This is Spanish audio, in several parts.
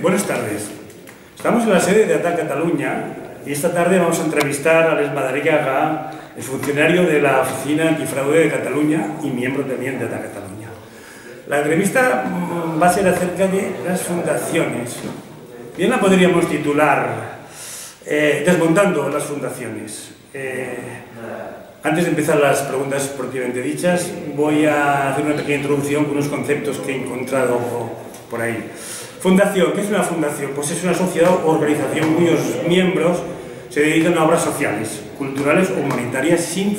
Buenas tardes. Estamos en la sede de ATA Cataluña y esta tarde vamos a entrevistar a Alex Madariaga, el funcionario de la Oficina Antifraude de Cataluña y miembro también de ATA Cataluña. La entrevista va a ser acerca de las fundaciones. Bien la podríamos titular Desmontando las fundaciones. Antes de empezar las preguntas propiamente dichas, voy a hacer una pequeña introducción con unos conceptos que he encontrado por ahí. Fundación, ¿qué es una fundación? Pues es una sociedad o organización cuyos miembros se dedican a obras sociales, culturales o humanitarias sin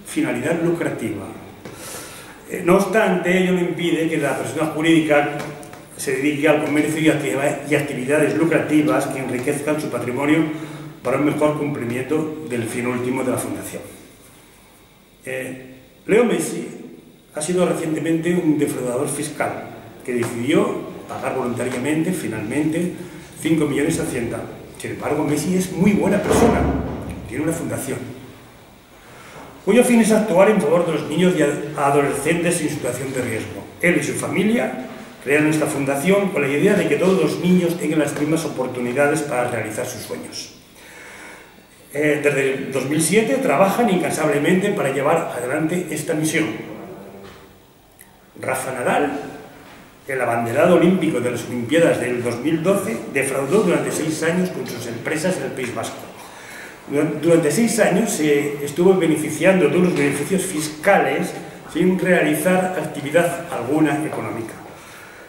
finalidad lucrativa. No obstante, ello no impide que la persona jurídica se dedique al comercio y actividades lucrativas que enriquezcan su patrimonio para un mejor cumplimiento del fin último de la fundación. Leo Messi ha sido recientemente un defraudador fiscal que decidió pagar voluntariamente, finalmente, 5 millones a Hacienda. Sin embargo, Messi es muy buena persona, tiene una fundación, cuyo fin es actuar en favor de los niños y adolescentes en situación de riesgo. Él y su familia crean esta fundación con la idea de que todos los niños tengan las mismas oportunidades para realizar sus sueños. Desde el 2007 trabajan incansablemente para llevar adelante esta misión. Rafa Nadal, el abanderado olímpico de las Olimpiadas del 2012, defraudó durante 6 años con sus empresas en el País Vasco. Durante 6 años se estuvo beneficiando de unos beneficios fiscales sin realizar actividad alguna económica.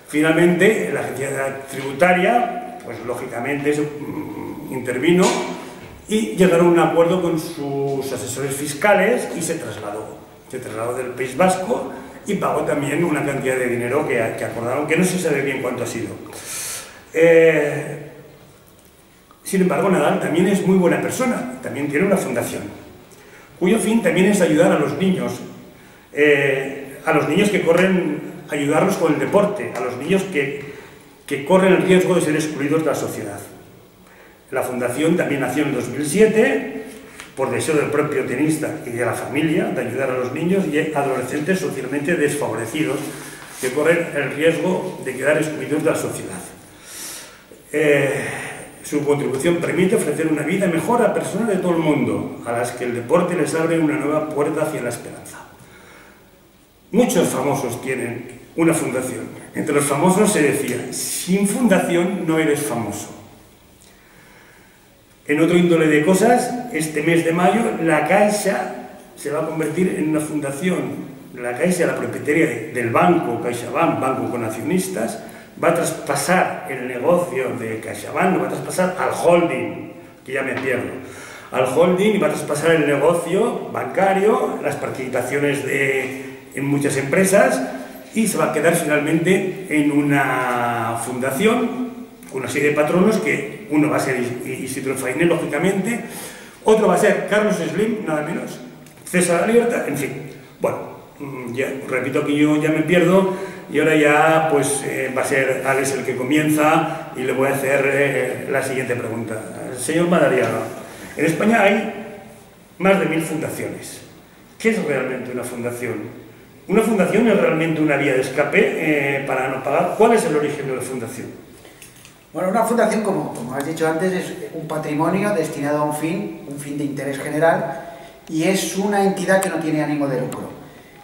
Finalmente, la agencia tributaria, pues lógicamente, intervino y llegaron a un acuerdo con sus asesores fiscales y se trasladó del País Vasco y pagó también una cantidad de dinero que acordaron, que no se sabe bien cuánto ha sido. Sin embargo, Nadal también es muy buena persona, también tiene una fundación, cuyo fin también es ayudar a los niños que corren, ayudarlos con el deporte, a los niños que corren el riesgo de ser excluidos de la sociedad. La fundación también nació en 2007, por deseo del propio tenista y de la familia, de ayudar a los niños y adolescentes socialmente desfavorecidos que corren el riesgo de quedar excluidos de la sociedad. Su contribución permite ofrecer una vida mejor a personas de todo el mundo, a las que el deporte les abre una nueva puerta hacia la esperanza. Muchos famosos tienen una fundación. Entre los famosos se decía, sin fundación no eres famoso. En otro índole de cosas, este mes de mayo, la Caixa se va a convertir en una fundación. La Caixa, la propietaria del banco, CaixaBank, banco con accionistas, va a traspasar el negocio de CaixaBank, lo va a traspasar al holding, que ya me pierdo, al holding, y va a traspasar el negocio bancario, las participaciones en muchas empresas, y se va a quedar finalmente en una fundación, una serie de patronos que uno va a ser Isidro Fainé, lógicamente, otro va a ser Carlos Slim, nada menos, César Alierta, en fin. Bueno, ya repito que yo ya me pierdo y ahora ya pues va a ser Alex el que comienza y le voy a hacer la siguiente pregunta. Señor Madariaga, en España hay más de 1000 fundaciones. ¿Qué es realmente una fundación? ¿Una fundación es realmente una vía de escape para no pagar? ¿Cuál es el origen de la fundación? Bueno, una fundación, como has dicho antes, es un patrimonio destinado a un fin de interés general, y es una entidad que no tiene ánimo de lucro.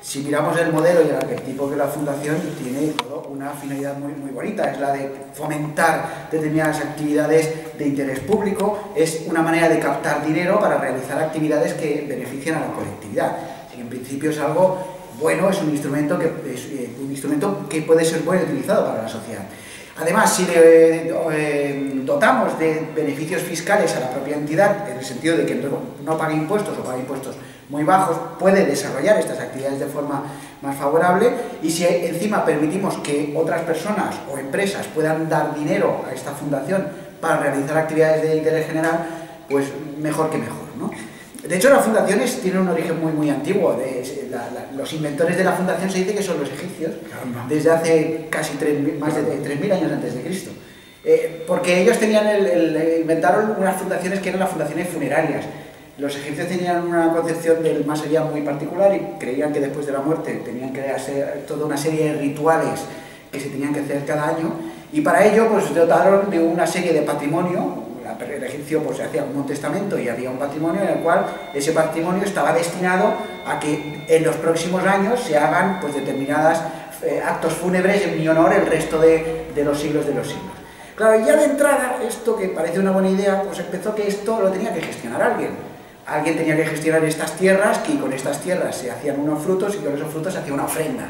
Si miramos el modelo y el arquetipo de la fundación, tiene una finalidad muy bonita, es la de fomentar determinadas actividades de interés público, es una manera de captar dinero para realizar actividades que benefician a la colectividad. Así que en principio es algo bueno, es un instrumento que puede ser bueno y utilizado para la sociedad. Además, si le dotamos de beneficios fiscales a la propia entidad, en el sentido de que no pague impuestos o pague impuestos muy bajos, puede desarrollar estas actividades de forma más favorable, y si encima permitimos que otras personas o empresas puedan dar dinero a esta fundación para realizar actividades de interés general, pues mejor que mejor, ¿no? De hecho, las fundaciones tienen un origen muy antiguo. Los inventores de la fundación se dice que son los egipcios, desde hace casi más de 3000 años antes de Cristo. Porque ellos inventaron unas fundaciones que eran las fundaciones funerarias. Los egipcios tenían una concepción del más allá muy particular y creían que después de la muerte tenían que hacer toda una serie de rituales que se tenían que hacer cada año, Y para ello pues dotaron de una serie de patrimonio. El egipcio pues hacía como un testamento y había un patrimonio en el cual ese patrimonio estaba destinado a que en los próximos años se hagan pues determinados actos fúnebres en mi honor el resto de los siglos de los siglos. Claro, ya de entrada, esto que parece una buena idea, pues empezó que esto lo tenía que gestionar alguien. Alguien tenía que gestionar estas tierras, que con estas tierras se hacían unos frutos y con esos frutos se hacía una ofrenda.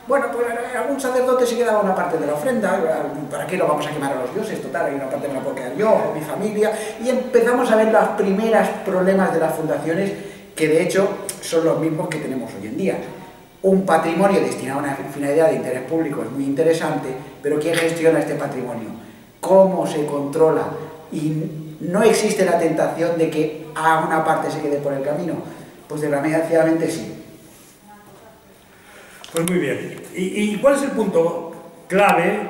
Bueno, pues algún sacerdote se quedaba una parte de la ofrenda, ¿para qué lo vamos a quemar a los dioses? Total, hay una parte que me la puedo quedar yo, o mi familia, y empezamos a ver los primeros problemas de las fundaciones, que de hecho son los mismos que tenemos hoy en día. Un patrimonio destinado a una finalidad de interés público es muy interesante, pero ¿quién gestiona este patrimonio? ¿Cómo se controla? Y no existe la tentación de que a una parte se quede por el camino. Pues desgraciadamente sí. Pues muy bien. ¿Y cuál es el punto clave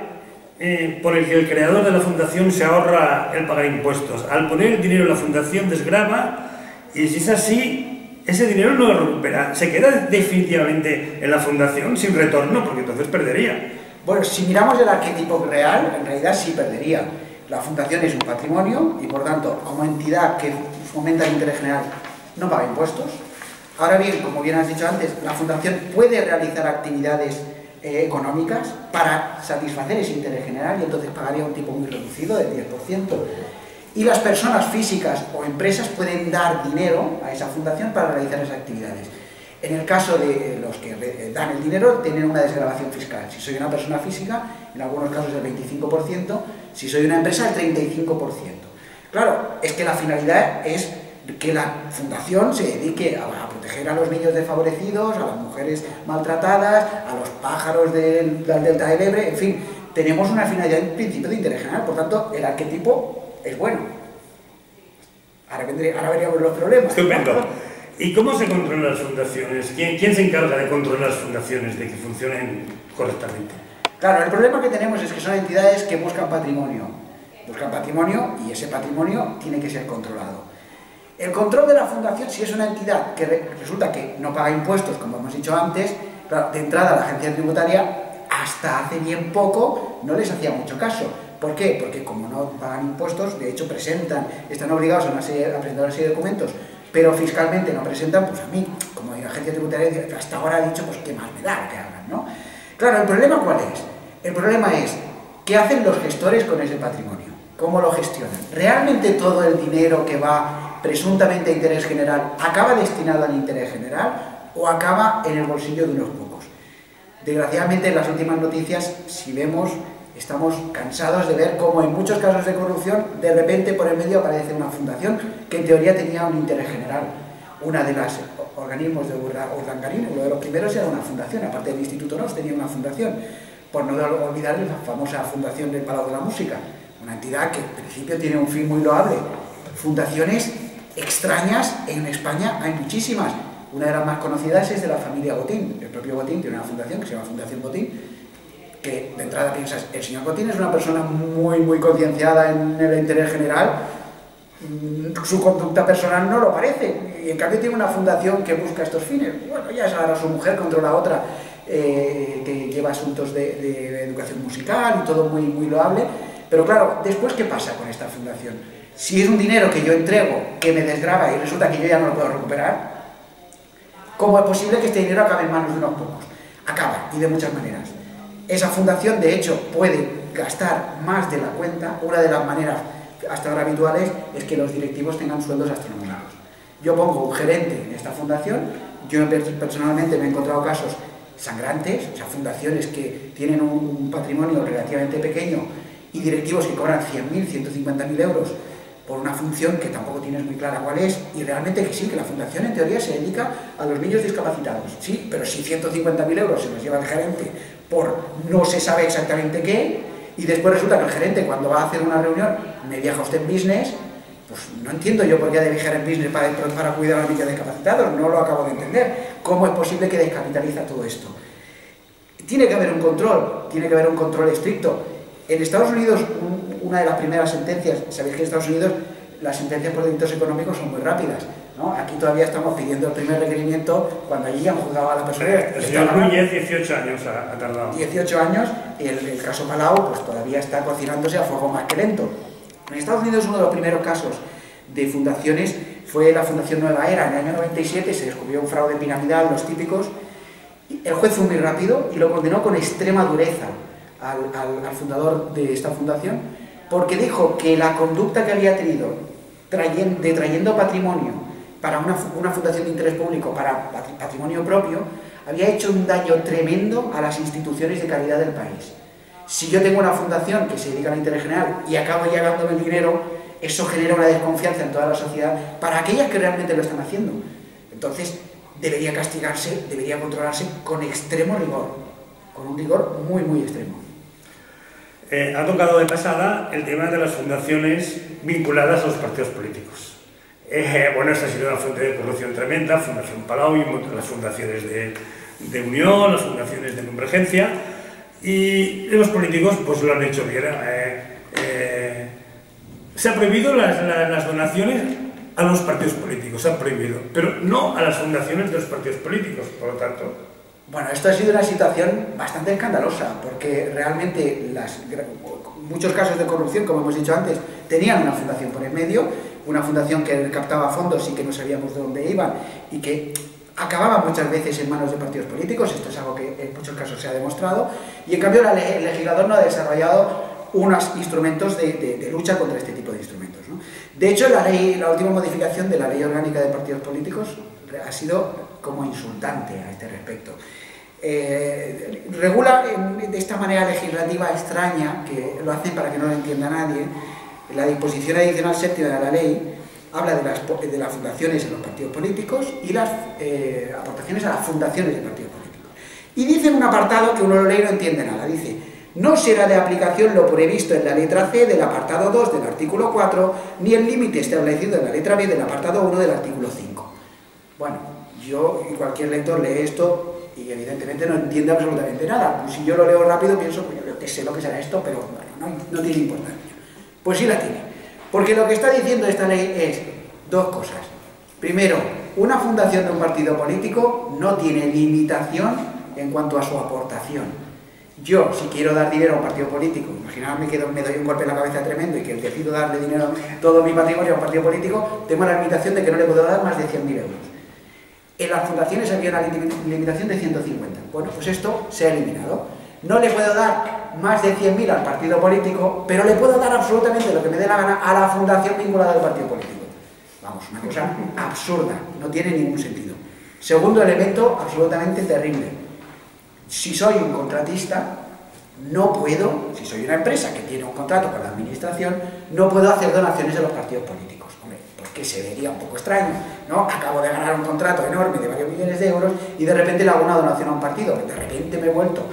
por el que el creador de la fundación se ahorra el pagar impuestos? Al poner el dinero en la fundación desgrava, y si es así, ese dinero no lo recupera. Se queda definitivamente en la fundación sin retorno, porque entonces perdería. Bueno, si miramos el arquetipo real, en realidad sí perdería. La fundación es un patrimonio y, por tanto, como entidad que fomenta el interés general, no paga impuestos. Ahora bien, como bien has dicho antes, la fundación puede realizar actividades económicas para satisfacer ese interés general y entonces pagaría un tipo muy reducido del 10%. Y las personas físicas o empresas pueden dar dinero a esa fundación para realizar esas actividades. En el caso de los que dan el dinero, tienen una desgravación fiscal. Si soy una persona física, en algunos casos el 25%, si soy una empresa, el 35%. Claro, es que la finalidad es que la fundación se dedique a proteger a los niños desfavorecidos, a las mujeres maltratadas, a los pájaros del delta del Ebre, en fin, tenemos una finalidad en principio de interés general, por tanto, el arquetipo es bueno. Ahora veríamos los problemas. Estupendo. ¿Y cómo se controlan las fundaciones? ¿Quién se encarga de controlar las fundaciones, de que funcionen correctamente? Claro, el problema que tenemos es que son entidades que buscan patrimonio. Buscan patrimonio y ese patrimonio tiene que ser controlado. El control de la fundación, si es una entidad que resulta que no paga impuestos, como hemos dicho antes, claro, de entrada la agencia tributaria, hasta hace bien poco, no les hacía mucho caso. ¿Por qué? Porque como no pagan impuestos, de hecho están obligados a presentar una serie de documentos, pero fiscalmente no presentan, pues a mí, como agencia tributaria, hasta ahora ha dicho, pues qué más me da que hagan, ¿no? Claro, ¿el problema cuál es? El problema es, ¿qué hacen los gestores con ese patrimonio? ¿Cómo lo gestionan? ¿Realmente todo el dinero que va presuntamente a interés general acaba destinado al interés general o acaba en el bolsillo de unos pocos? Desgraciadamente, en las últimas noticias, si vemos, estamos cansados de ver cómo en muchos casos de corrupción, de repente por el medio aparece una fundación que en teoría tenía un interés general. Una de los organismos de Urdangarín, uno de los primeros, era una fundación, aparte del Instituto Nos tenía una fundación, por no olvidar la famosa Fundación del Palau de la Música, una entidad que en principio tiene un fin muy loable. Fundaciones extrañas en España hay muchísimas. Una de las más conocidas es de la familia Botín. El propio Botín tiene una fundación que se llama Fundación Botín, que de entrada piensas, el señor Botín es una persona muy concienciada en el interés general, su conducta personal no lo parece, y en cambio tiene una fundación que busca estos fines. Bueno, ya es ahora su mujer controla otra que lleva asuntos de educación musical y todo muy loable, pero claro, después ¿qué pasa con esta fundación? Si es un dinero que yo entrego, que me desgrava y resulta que yo ya no lo puedo recuperar, ¿cómo es posible que este dinero acabe en manos de unos pocos? Acaba, y de muchas maneras. Esa fundación, de hecho, puede gastar más de la cuenta. Una de las maneras hasta ahora habituales es que los directivos tengan sueldos astronómicos. Yo pongo un gerente en esta fundación, yo personalmente me he encontrado casos sangrantes, o sea, fundaciones que tienen un patrimonio relativamente pequeño y directivos que cobran 100.000, 150.000 euros por una función que tampoco tienes muy clara cuál es, y realmente que sí, que la fundación en teoría se dedica a los niños discapacitados, sí, pero si 150.000 euros se los lleva el gerente por no se sabe exactamente qué, y después resulta que el gerente cuando va a hacer una reunión me viaja usted en business, pues no entiendo yo por qué ha de viajar en business para cuidar a los niños discapacitados, no lo acabo de entender. ¿Cómo es posible que descapitaliza todo esto? Tiene que haber un control estricto. En Estados Unidos, una de las primeras sentencias, sabéis que en Estados Unidos las sentencias por delitos económicos son muy rápidas. ¿no? Aquí todavía estamos pidiendo el primer requerimiento cuando allí han juzgado a la persona. El señor Núñez 18 años ha tardado. 18 años, y el caso Palau pues todavía está cocinándose a fuego más que lento. En Estados Unidos uno de los primeros casos de fundaciones fue la Fundación Nueva Era. En el año 97 se descubrió un fraude piramidal, los típicos. El juez fue muy rápido y lo condenó con extrema dureza al fundador de esta fundación, porque dijo que la conducta que había tenido trayendo patrimonio para una fundación de interés público, para patrimonio propio, había hecho un daño tremendo a las instituciones de calidad del país. Si yo tengo una fundación que se dedica al interés general y acabo llevándome el dinero, eso genera una desconfianza en toda la sociedad para aquellas que realmente lo están haciendo. Entonces, debería castigarse, debería controlarse con extremo rigor, con un rigor muy, muy extremo. Ha tocado de pasada el tema de las fundaciones vinculadas a los partidos políticos. Bueno, esta ha sido una fuente de corrupción tremenda, Fundación Palau y las fundaciones de Unión, las fundaciones de Convergencia, y los políticos pues lo han hecho bien. Se han prohibido las donaciones a los partidos políticos, se han prohibido, pero no a las fundaciones de los partidos políticos, por lo tanto. Bueno, esto ha sido una situación bastante escandalosa, porque realmente muchos casos de corrupción, como hemos dicho antes, tenían una fundación por en medio, una fundación que captaba fondos y que no sabíamos de dónde iban, y que acababa muchas veces en manos de partidos políticos. Esto es algo que en muchos casos se ha demostrado, y en cambio el legislador no ha desarrollado unos instrumentos de lucha contra este tipo de instrumentos, ¿no? De hecho, la última modificación de la Ley Orgánica de Partidos Políticos ha sido como insultante a este respecto. Regula de esta manera legislativa extraña, que lo hacen para que no lo entienda nadie, la disposición adicional séptima de la ley habla de las fundaciones en los partidos políticos y las aportaciones a las fundaciones de partidos políticos. Y dice en un apartado que uno lo lee y no entiende nada, dice: no será de aplicación lo previsto en la letra C del apartado 2 del artículo 4, ni el límite establecido en la letra B del apartado 1 del artículo 5. Bueno, yo y cualquier lector lee esto y evidentemente no entiende absolutamente nada. Si yo lo leo rápido pienso, pues yo que sé lo que será esto, pero bueno, no tiene importancia. Pues sí la tiene, porque lo que está diciendo esta ley es dos cosas. Primero, una fundación de un partido político no tiene limitación en cuanto a su aportación. Yo, si quiero dar dinero a un partido político, imaginadme que me doy un golpe en la cabeza tremendo y que decido darle dinero, todo mi patrimonio a un partido político, tengo la limitación de que no le puedo dar más de 100.000 euros. En las fundaciones había una limitación de 150. Bueno, pues esto se ha eliminado. No le puedo dar más de 100.000 al partido político, pero le puedo dar absolutamente lo que me dé la gana a la fundación vinculada al partido político. Vamos, una cosa absurda, no tiene ningún sentido. Segundo elemento, absolutamente terrible. Si soy un contratista, no puedo, si soy una empresa que tiene un contrato con la administración, no puedo hacer donaciones a los partidos políticos. Hombre, porque se vería un poco extraño, ¿no? Acabo de ganar un contrato enorme de varios millones de euros y de repente le hago una donación a un partido, de repente me he vuelto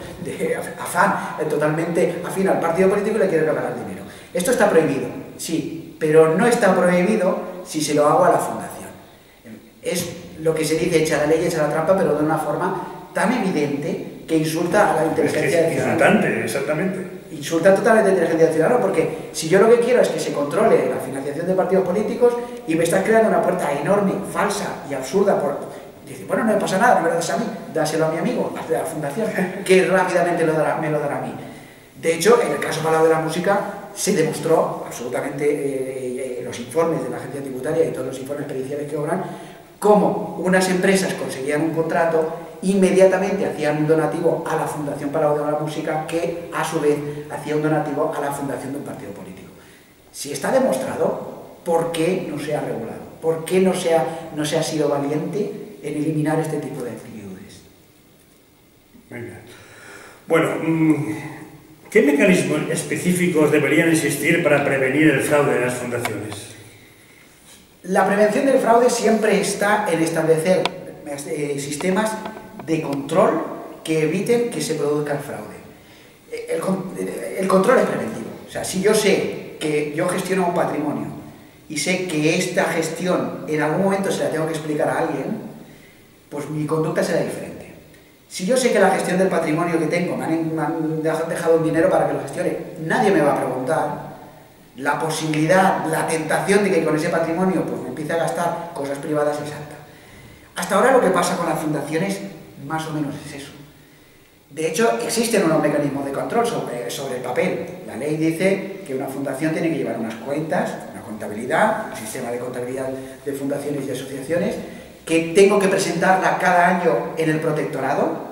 totalmente afín al partido político y le quiero regalar dinero. Esto está prohibido, sí, pero no está prohibido si se lo hago a la fundación. Es lo que se dice: echa la ley, echa la trampa, pero de una forma tan evidente que insulta a la inteligencia del ciudadano. Insultante, exactamente. Insulta totalmente a la inteligencia del ciudadano, porque si yo lo que quiero es que se controle la financiación de partidos políticos y me estás creando una puerta enorme, falsa y absurda, dice, bueno, no me pasa nada, no me lo das a mí, dáselo a mi amigo, a la fundación, que rápidamente me lo dará a mí. De hecho, en el caso Palau de la Música se demostró absolutamente los informes de la agencia tributaria y todos los informes periciales que obran, cómo unas empresas conseguían un contrato, inmediatamente hacían un donativo a la Fundación Palau de la Música, que a su vez hacía un donativo a la fundación de un partido político. Si está demostrado, ¿por qué no se ha regulado? ¿Por qué no se ha sido valiente en eliminar este tipo de actitudes? Venga. Bueno, ¿qué mecanismos específicos deberían existir para prevenir el fraude de las fundaciones? La prevención del fraude siempre está en establecer sistemas de control que eviten que se produzca el fraude. El control es preventivo. O sea, si yo sé que yo gestiono un patrimonio y sé que esta gestión en algún momento se la tengo que explicar a alguien, pues mi conducta será diferente. Si yo sé que la gestión del patrimonio que tengo, me han dejado un dinero para que lo gestione, nadie me va a preguntar, la posibilidad, la tentación de que con ese patrimonio pues me empiece a gastar cosas privadas es alta. Hasta ahora lo que pasa con las fundaciones más o menos es eso. De hecho, existen unos mecanismos de control sobre el papel. La ley dice que una fundación tiene que llevar unas cuentas, una contabilidad, un sistema de contabilidad de fundaciones y asociaciones, que tengo que presentarla cada año en el protectorado,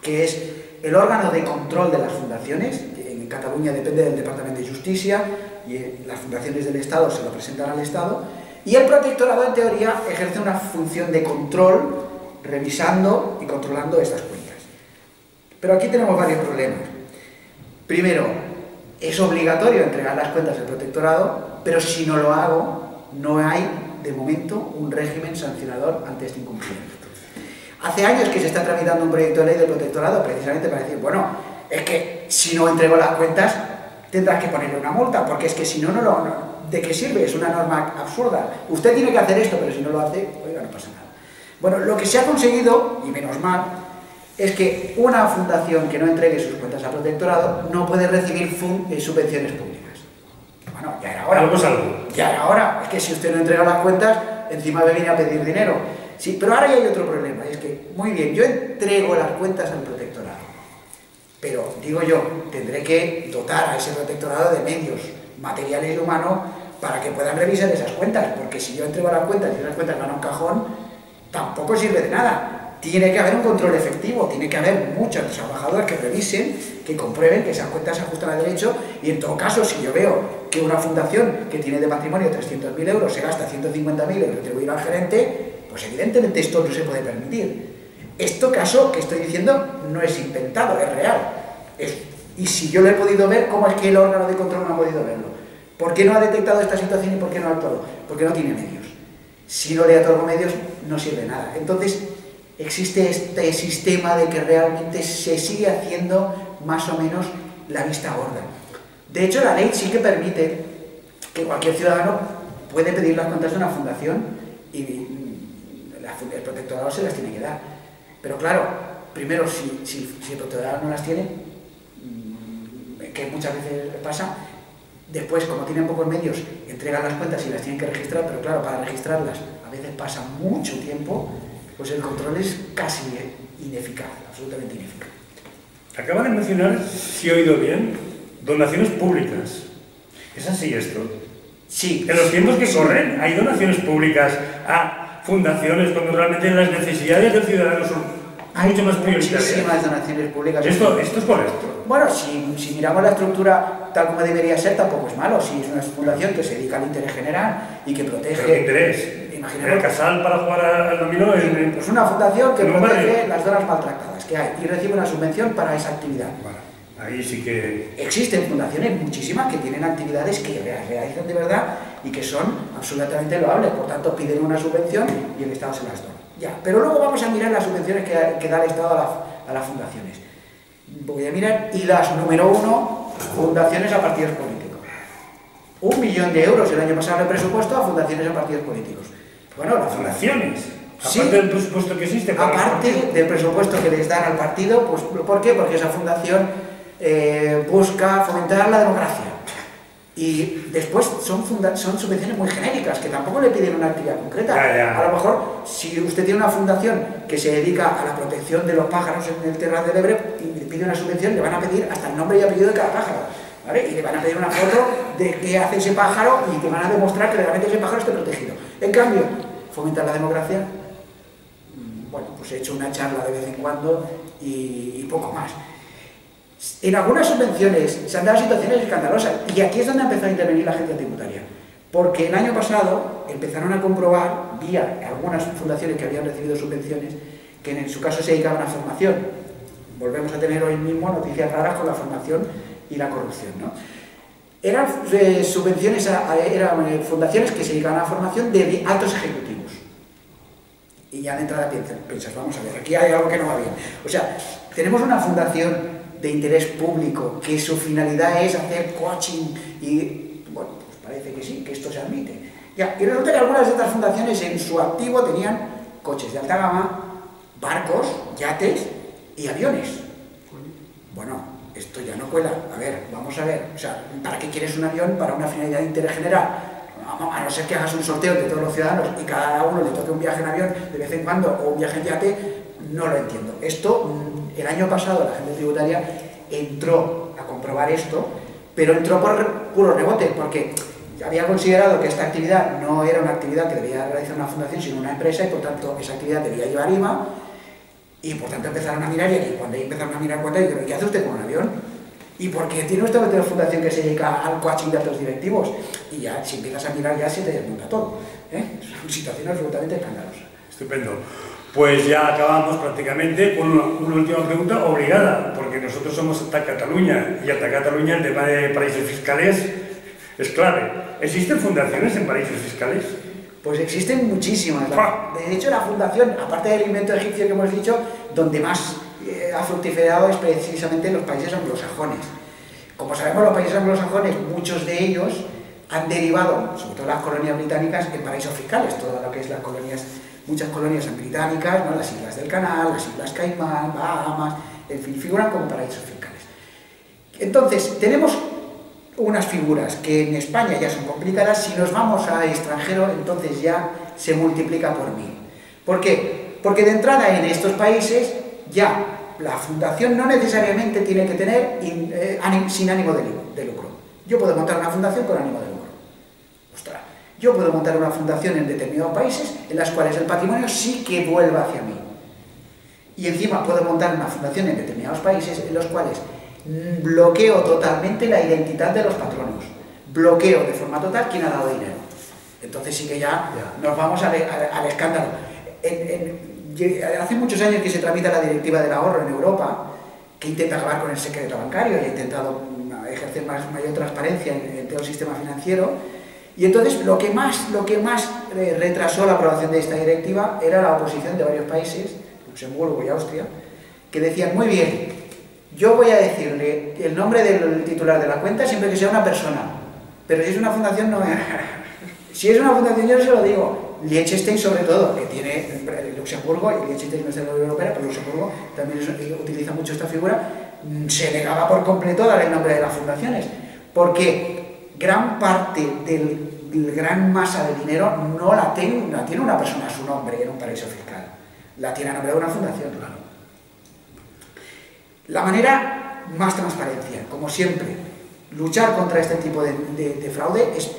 que es el órgano de control de las fundaciones. En Cataluña depende del Departamento de Justicia y las fundaciones del Estado se lo presentan al Estado. Y el protectorado, en teoría, ejerce una función de control, revisando y controlando estas cuentas. Pero aquí tenemos varios problemas. Primero, es obligatorio entregar las cuentas del protectorado, pero si no lo hago, no hay, de momento, un régimen sancionador ante este incumplimiento. Hace años que se está tramitando un proyecto de ley del protectorado precisamente para decir, bueno, es que si no entrego las cuentas, tendrás que ponerle una multa, porque es que si no, ¿de qué sirve? Es una norma absurda. Usted tiene que hacer esto, pero si no lo hace, oiga, no pasa nada. Bueno, lo que se ha conseguido, y menos mal, es que una fundación que no entregue sus cuentas al protectorado no puede recibir subvenciones públicas. Bueno, ya era hora. Algo es algo. Ya era hora. Es que si usted no entrega las cuentas, encima me viene a pedir dinero. Sí, pero ahora ya hay otro problema, y es que, muy bien, yo entrego las cuentas al protectorado, pero, digo yo, tendré que dotar a ese protectorado de medios materiales y humanos para que puedan revisar esas cuentas, porque si yo entrego las cuentas y esas cuentas van a un cajón, tampoco sirve de nada. Tiene que haber un control efectivo, tiene que haber muchos trabajadores que revisen, que comprueben que esas cuentas se ajustan a derecho, y en todo caso, si yo veo que una fundación que tiene de patrimonio 300.000 euros se gasta 150.000 euros y atribuir al gerente, pues evidentemente esto no se puede permitir. Esto caso que estoy diciendo no es inventado, es real. Y si yo lo he podido ver, ¿cómo es que el órgano de control no ha podido verlo? ¿Por qué no ha detectado esta situación y por qué no ha actuado? Porque no tiene medios. Si no le otorgo medios, no sirve de nada. Entonces, existe este sistema de que realmente se sigue haciendo más o menos la vista gorda. De hecho, la ley sí que permite que cualquier ciudadano puede pedir las cuentas de una fundación y el protectorado se las tiene que dar. Pero claro, primero, si el protectorado no las tiene, que muchas veces pasa, después, como tienen pocos medios, entregan las cuentas y las tienen que registrar, pero claro, para registrarlas a veces pasa mucho tiempo, pues el control es casi ineficaz, absolutamente ineficaz. Acaba de mencionar, si he oído bien, donaciones públicas. ¿Es así esto? Sí. En los tiempos que corren, ¿hay donaciones públicas a fundaciones cuando realmente las necesidades del ciudadano son mucho más prioritarias? Hay muchísimas donaciones públicas. ¿Esto es correcto? Bueno, si miramos la estructura tal como debería ser, tampoco es malo. Si es una fundación que se dedica al interés general y que protege... ¿Pero qué interés? ¿El casal para jugar al dominó? Pues una fundación que protege las zonas maltratadas que hay y recibe una subvención para esa actividad. Bueno, ahí sí que... Existen fundaciones muchísimas que tienen actividades que realizan de verdad y que son absolutamente loables, por tanto piden una subvención y el Estado se las da. Ya, pero luego vamos a mirar las subvenciones que da el Estado a las fundaciones. Voy a mirar, y las número 1, fundaciones a partidos políticos. 1 millón de euros el año pasado de presupuesto a fundaciones a partidos políticos. Bueno, las fundaciones. Sí, aparte del presupuesto que existe. Aparte del presupuesto que les dan al partido, pues ¿por qué? Porque esa fundación busca fomentar la democracia. Y después son subvenciones muy genéricas, que tampoco le piden una actividad concreta. Ya. A lo mejor, si usted tiene una fundación que se dedica a la protección de los pájaros en el Terral del Ebre y le pide una subvención, le van a pedir hasta el nombre y apellido de cada pájaro, ¿vale? Y le van a pedir una foto de qué hace ese pájaro y te van a demostrar que realmente ese pájaro esté protegido. En cambio, fomentar la democracia, bueno, pues he hecho una charla de vez en cuando y poco más. En algunas subvenciones se han dado situaciones escandalosas y aquí es donde empezó a intervenir la agencia tributaria, porque el año pasado empezaron a comprobar, vía algunas fundaciones que habían recibido subvenciones, que en su caso se dedicaban a formación. Volvemos a tener hoy mismo noticias raras con la formación y la corrupción, ¿no? Eran subvenciones, eran fundaciones que se dedicaban a la formación de altos ejecutivos. Y ya de entrada piensas, vamos a ver, aquí hay algo que no va bien. O sea, tenemos una fundación de interés público, que su finalidad es hacer coaching y, bueno, pues parece que sí, que esto se admite. Ya, y resulta que algunas de estas fundaciones en su activo tenían coches de alta gama, barcos, yates y aviones. Bueno, esto ya no cuela. A ver, vamos a ver, o sea, ¿para qué quieres un avión para una finalidad de interés general? A no ser que hagas un sorteo de todos los ciudadanos y cada uno le toque un viaje en avión de vez en cuando o un viaje en yate, no lo entiendo. Esto, el año pasado la gente tributaria entró a comprobar esto, pero entró por puro rebote, porque había considerado que esta actividad no era una actividad que debía realizar una fundación, sino una empresa, y por tanto esa actividad debía llevar IVA, y por tanto empezaron a mirar, y cuando empezaron a mirar cuenta, dijeron, ¿qué hace usted con un avión? ¿Y por qué tiene usted una fundación que se dedica al coaching de altos directivos? Y ya, si empiezas a mirar, ya se te desmonta todo. Es una situación absolutamente escandalosa. Estupendo. Pues ya acabamos prácticamente con una última pregunta obligada, porque nosotros somos ATAC Cataluña, y ATAC Cataluña el tema de paraísos fiscales es clave. ¿Existen fundaciones en paraísos fiscales? Pues existen muchísimas. De hecho, la fundación, aparte del invento egipcio que hemos dicho, donde más ha fructificado es precisamente en los países anglosajones. Como sabemos, los países anglosajones, muchos de ellos han derivado, sobre todo las colonias británicas, en paraísos fiscales. Todo lo que es las colonias, muchas colonias británicas, ¿no? Las Islas del Canal, las Islas Caimán, Bahamas, en fin, figuran como paraísos fiscales. Entonces, tenemos unas figuras que en España ya son complicadas. Si nos vamos al extranjero, entonces ya se multiplica por 1000. ¿Por qué? Porque de entrada en estos países ya la fundación no necesariamente tiene que tener sin ánimo de lucro. Yo puedo montar una fundación con ánimo de lucro. Ostras, yo puedo montar una fundación en determinados países en las cuales el patrimonio sí que vuelva hacia mí. Y encima puedo montar una fundación en determinados países en los cuales bloqueo totalmente la identidad de los patronos. Bloqueo de forma total quién ha dado dinero. Entonces sí que ya nos vamos al escándalo. Hace muchos años que se tramita la directiva del ahorro en Europa, que intenta acabar con el secreto bancario y ha intentado ejercer mayor transparencia en todo el sistema financiero. Y entonces lo que más retrasó la aprobación de esta directiva era la oposición de varios países, Luxemburgo y Austria, que decían, muy bien, yo voy a decirle el nombre del titular de la cuenta siempre que sea una persona, pero si es una fundación no es. Si es una fundación yo no se lo digo. Liechtenstein sobre todo, que tiene Luxemburgo, y Liechtenstein no es de la Unión Europea, pero Luxemburgo también utiliza mucho esta figura, se negaba por completo a dar el nombre de las fundaciones, porque gran parte del gran masa de dinero no la tiene una persona a su nombre en un paraíso fiscal, la tiene a nombre de una fundación, claro. La manera más transparencia, como siempre, luchar contra este tipo de fraude es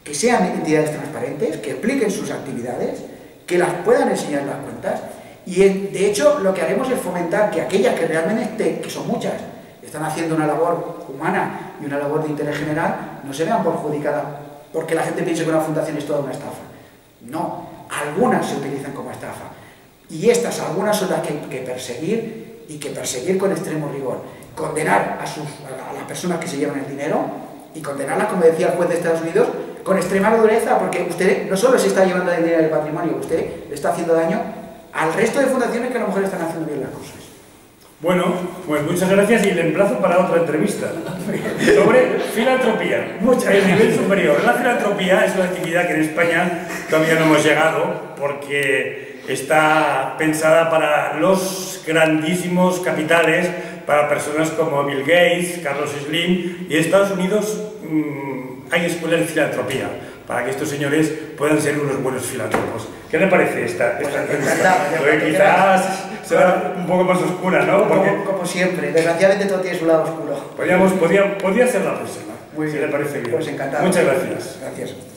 que sean entidades transparentes, que expliquen sus actividades, que las puedan enseñar las cuentas, y de hecho lo que haremos es fomentar que aquellas que realmente, que son muchas, están haciendo una labor humana y una labor de interés general, no se vean perjudicadas porque la gente piense que una fundación es toda una estafa. No, algunas se utilizan como estafa, y estas algunas son las que hay que perseguir, y que perseguir con extremo rigor, condenar a las personas que se llevan el dinero, y condenarlas, como decía el juez de Estados Unidos, con extrema dureza, porque usted no solo se está llevando el dinero del patrimonio, usted le está haciendo daño al resto de fundaciones que a lo mejor están haciendo bien las cosas. Bueno, pues muchas gracias y le emplazo para otra entrevista sobre filantropía, el nivel superior. La filantropía es una actividad que en España todavía no hemos llegado porque está pensada para los grandísimos capitales, para personas como Bill Gates, Carlos Slim, y en Estados Unidos hay escuelas de filantropía para que estos señores puedan ser unos buenos filántropos. ¿Qué le parece esta entrevista? Quizás será un poco más oscura, ¿no? Como siempre, desgraciadamente todo tiene su lado oscuro. Podría ser la próxima, si le parece bien. Pues encantado. Muchas gracias. Gracias.